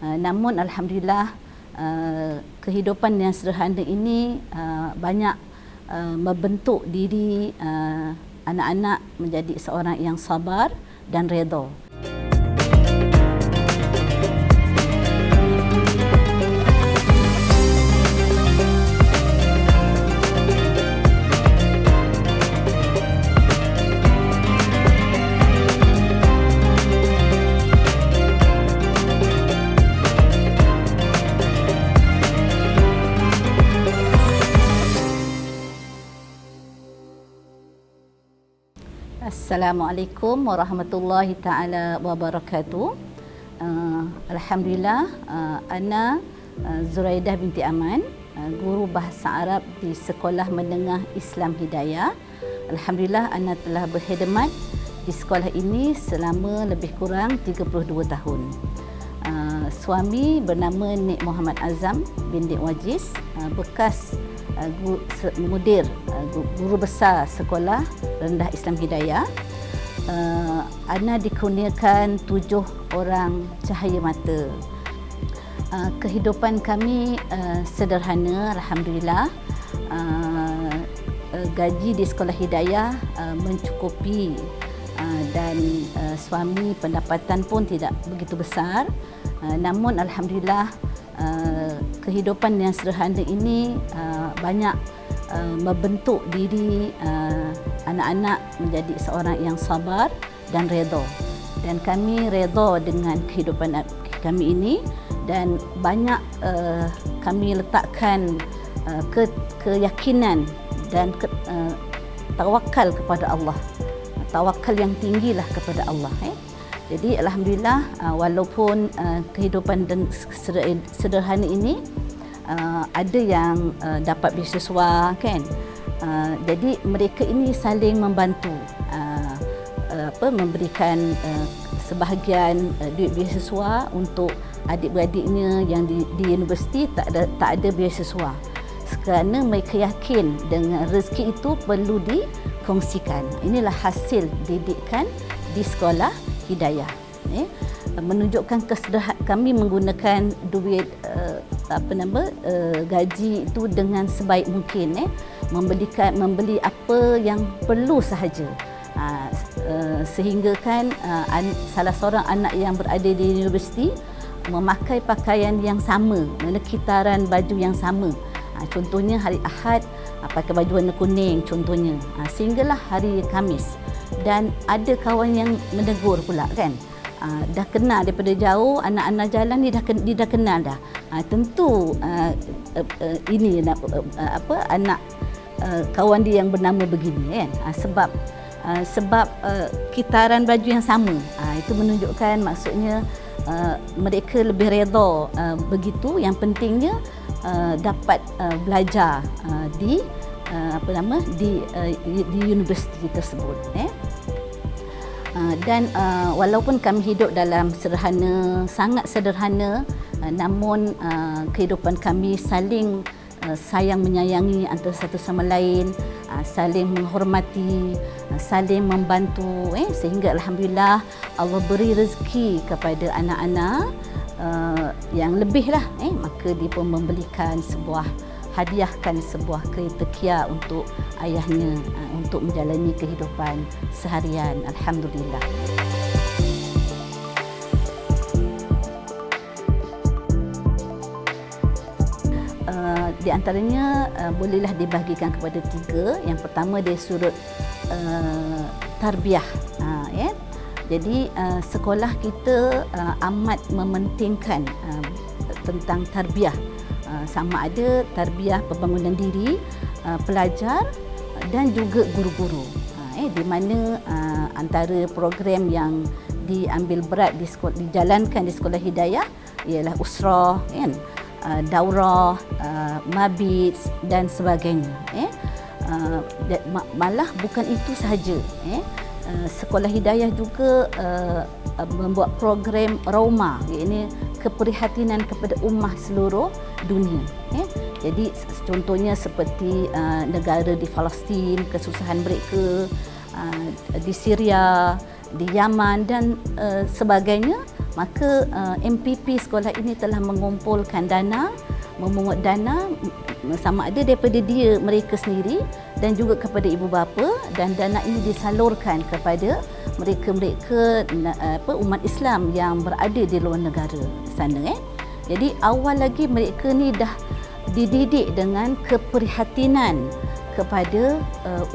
Namun alhamdulillah kehidupan yang sederhana ini banyak membentuk diri anak-anak menjadi seorang yang sabar dan redha. Assalamualaikum warahmatullahi taala wabarakatuh. Alhamdulillah, ana Zuraidah binti Aman, guru bahasa Arab di Sekolah Menengah Islam Hidayah. Alhamdulillah, ana telah berkhidmat di sekolah ini selama lebih kurang 32 tahun. Suami bernama Nik Muhammad Azam bin Dik Wajiz, bekas mudir guru besar Sekolah Rendah Islam Hidayah. Ana dikurniakan 7 orang cahaya mata. Kehidupan kami sederhana, alhamdulillah. Gaji di Sekolah Hidayah mencukupi, dan suami pendapatan pun tidak begitu besar. Namun alhamdulillah, kehidupan yang sederhana ini banyak membentuk diri anak-anak menjadi seorang yang sabar dan redha. Dan kami redha dengan kehidupan kami ini, dan banyak kami letakkan keyakinan dan tawakal kepada Allah. Tawakal yang tinggilah kepada Allah. Jadi alhamdulillah, walaupun kehidupan sederhana ini ada yang dapat beasiswa, kan. Jadi mereka ini saling membantu, memberikan sebahagian duit beasiswa untuk adik-beradiknya yang di universiti tak ada beasiswa. Kerana mereka yakin dengan rezeki itu perlu dikongsikan. Inilah hasil didikan di Sekolah Hidayah. Menunjukkan kesederhanaan kami menggunakan duit gaji itu dengan sebaik mungkin, membeli apa yang perlu sahaja, sehingga kan salah seorang anak yang berada di universiti memakai pakaian yang sama, kitaran baju yang sama. Contohnya hari Ahad pakai baju warna kuning contohnya, sehinggalah hari Khamis. Dan ada kawan yang menegur pula, kan, dah kenal daripada jauh, anak-anak jalan ni dah kenal dah. Tentu ini anak kawan dia yang bernama begini, kan, sebab kitaran baju yang sama. Itu menunjukkan maksudnya mereka lebih redha begitu. Yang pentingnya dapat belajar di universiti tersebut. Dan walaupun kami hidup dalam sederhana, sangat sederhana, namun kehidupan kami saling sayang menyayangi antara satu sama lain, saling menghormati, saling membantu, sehingga alhamdulillah Allah beri rezeki kepada anak-anak yang lebih lah, maka dia pun hadiahkan sebuah kereta Kia untuk ayahnya untuk menjalani kehidupan seharian. Alhamdulillah. Di antaranya bolehlah dibahagikan kepada 3. Yang pertama dari sudut tarbiyah. Jadi sekolah kita amat mementingkan tentang tarbiyah, sama ada tarbiyah pembangunan diri pelajar dan juga guru-guru, di mana antara program yang diambil berat dijalankan di Sekolah Hidayah ialah usrah, kan, daurah, mabit dan sebagainya. Malah bukan itu sahaja, Sekolah Hidayah juga membuat program Rauma, iaitu keprihatinan kepada ummah seluruh dunia. Jadi contohnya seperti negara di Palestin, kesusahan mereka, di Syria, di Yaman dan sebagainya, maka MPP sekolah ini telah mengumpulkan dana, memungut dana sama ada daripada mereka sendiri dan juga kepada ibu bapa, dan dana ini disalurkan kepada mereka-mereka umat Islam yang berada di luar negara sana. Jadi awal lagi mereka ni dah dididik dengan keprihatinan kepada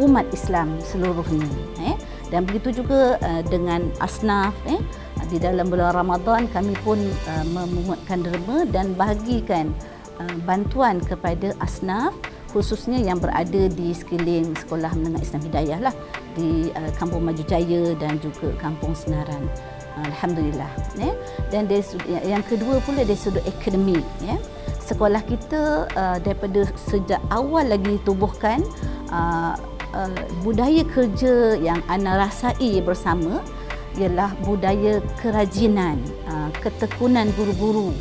umat Islam seluruhnya. Dan begitu juga dengan asnaf. Di dalam bulan Ramadan kami pun memungutkan derma dan bahagikan bantuan kepada asnaf khususnya yang berada di sekeliling Sekolah Menengah Islam Hidayah lah, di Kampung Maju Jaya dan juga Kampung Senaran. Alhamdulillah. Dan yang kedua pula dari sudut akademik, sekolah kita daripada sejak awal lagi ditubuhkan budaya kerja yang ana rasai bersama ialah budaya kerajinan, ketekunan guru-guru,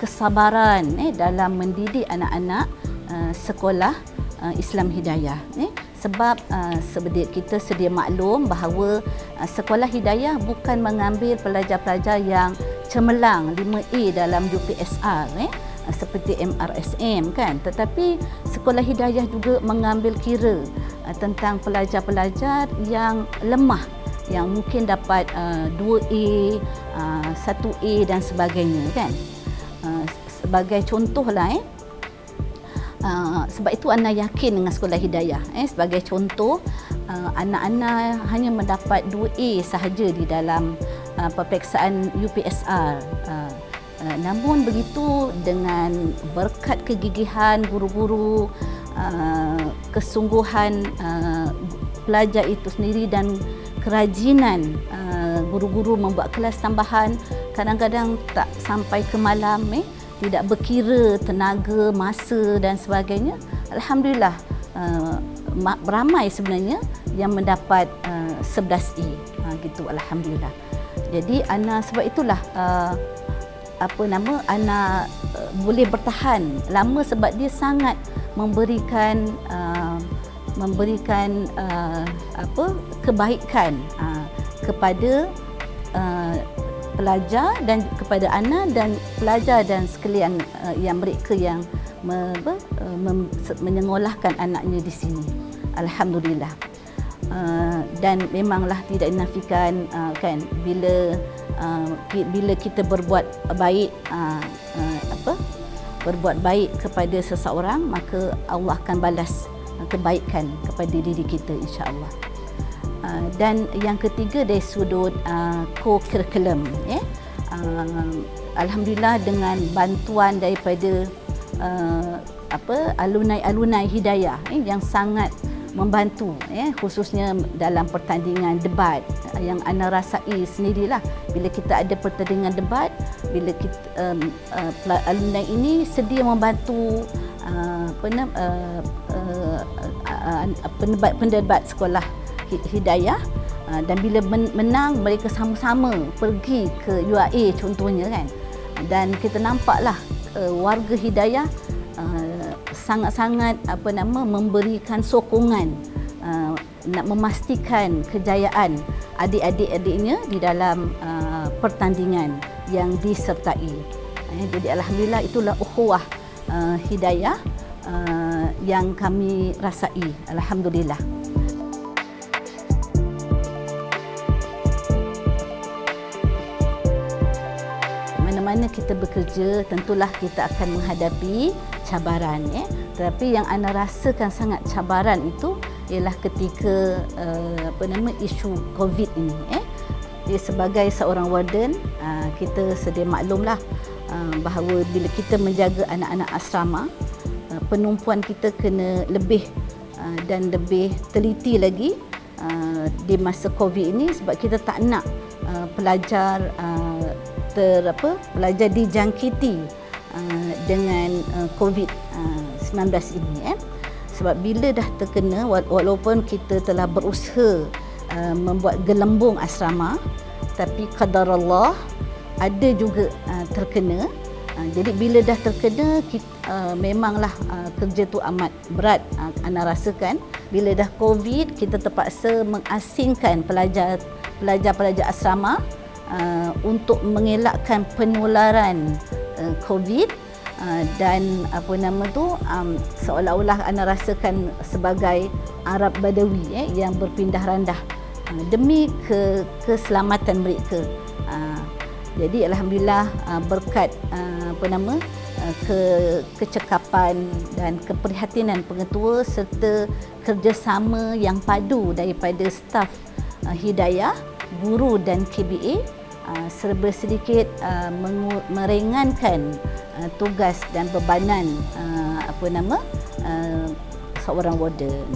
kesabaran dalam mendidik anak-anak sekolah Islam Hidayah. Sebab kita sedia maklum bahawa sekolah Hidayah bukan mengambil pelajar-pelajar yang cemerlang 5A dalam UPSR seperti MRSM kan, tetapi sekolah Hidayah juga mengambil kira tentang pelajar-pelajar yang lemah, yang mungkin dapat 2A, 1A dan sebagainya kan. Sebagai contohlah sebab itu ana yakin dengan sekolah Hidayah. Sebagai contoh, anak-anak hanya mendapat 2A sahaja di dalam peperiksaan UPSR. Namun begitu, dengan berkat kegigihan guru-guru, kesungguhan pelajar itu sendiri dan kerajinan guru-guru membuat kelas tambahan, kadang-kadang tak sampai ke malam, tidak berkira tenaga, masa dan sebagainya. Alhamdulillah, ramai sebenarnya yang mendapat 11A gitu, alhamdulillah. Jadi sebab itulah ana boleh bertahan lama sebab dia sangat memberikan kebaikan kepada pelajar dan kepada anak dan pelajar dan sekalian yang mereka yang menyekolahkan anaknya di sini. Alhamdulillah. Dan memanglah tidak dinafikan kan, bila kita berbuat baik berbuat baik kepada seseorang, maka Allah akan balas kebaikan kepada diri kita, insya-Allah. Dan yang ketiga dari sudut co-curriculum, alhamdulillah dengan bantuan daripada alumni Hidayah yang sangat membantu, khususnya dalam pertandingan debat yang ana rasai sendirilah. Bila kita ada pertandingan debat, bila kita alumni ini sedia membantu pendebat sekolah Hidayah, dan bila menang mereka sama-sama pergi ke UIA contohnya kan, dan kita nampaklah warga Hidayah sangat-sangat memberikan sokongan nak memastikan kejayaan adik-adiknya di dalam pertandingan yang disertai. Jadi alhamdulillah, itulah ukhuwah Hidayah yang kami rasai, alhamdulillah. Mana kita bekerja, tentulah kita akan menghadapi cabaran, tetapi yang ana rasakan sangat cabaran itu ialah ketika isu COVID ini. Sebagai seorang warden, kita sedia maklumlah bahawa bila kita menjaga anak-anak asrama, penumpuan kita kena lebih dan lebih teliti lagi di masa COVID ini, sebab kita tak nak pelajar pelajar dijangkiti dengan COVID-19 ini. Sebab bila dah terkena, walaupun kita telah berusaha membuat gelembung asrama, tapi qadarullah ada juga terkena. Jadi bila dah terkena, memanglah kerja tu amat berat. Ana rasakan bila dah COVID, kita terpaksa mengasingkan pelajar-pelajar asrama untuk mengelakkan penularan COVID dan seolah-olah anda rasakan sebagai Arab Badawi yang berpindah randah demi keselamatan mereka. Jadi alhamdulillah berkat kecekapan dan keprihatinan pengetua serta kerjasama yang padu daripada staf Hidayah, guru dan KBA, serba sedikit meringankan tugas dan bebanan seorang warden.